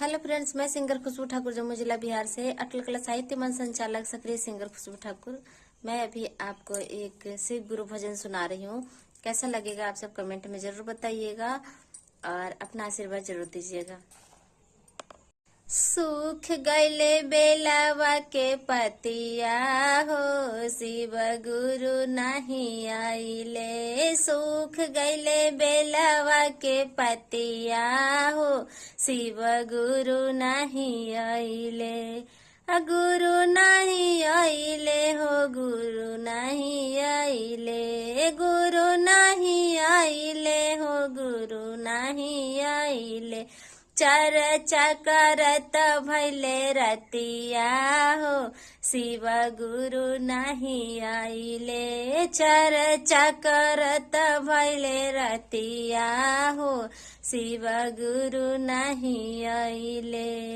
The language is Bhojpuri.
हेलो फ्रेंड्स, मैं सिंगर खुशबू ठाकुर जम्मू जिला बिहार से अटल कला साहित्य मंच संचालक सक्रिय सिंगर खुशबू ठाकुर। मैं अभी आपको एक शिव गुरु भजन सुना रही हूँ। कैसा लगेगा आप सब कमेंट में जरूर बताइएगा और अपना आशीर्वाद जरूर दीजिएगा। सूख गैले बेलावा के पतिया हो, शिव गुरु नहीं आइले। सूख गैले बेलावा के पतिया हो, शिव गुरु नहीं आइले। गुरु नहीं आइले हो, गुरु नहीं आइले। गुरु नहीं आइले हो, गुरु नहीं आइले। चर्चा करत भैले रतिया हो, शिव गुरु नहीं आइले। चर्चा करत भैले रतिया हो, शिव गुरु नहीं आइले।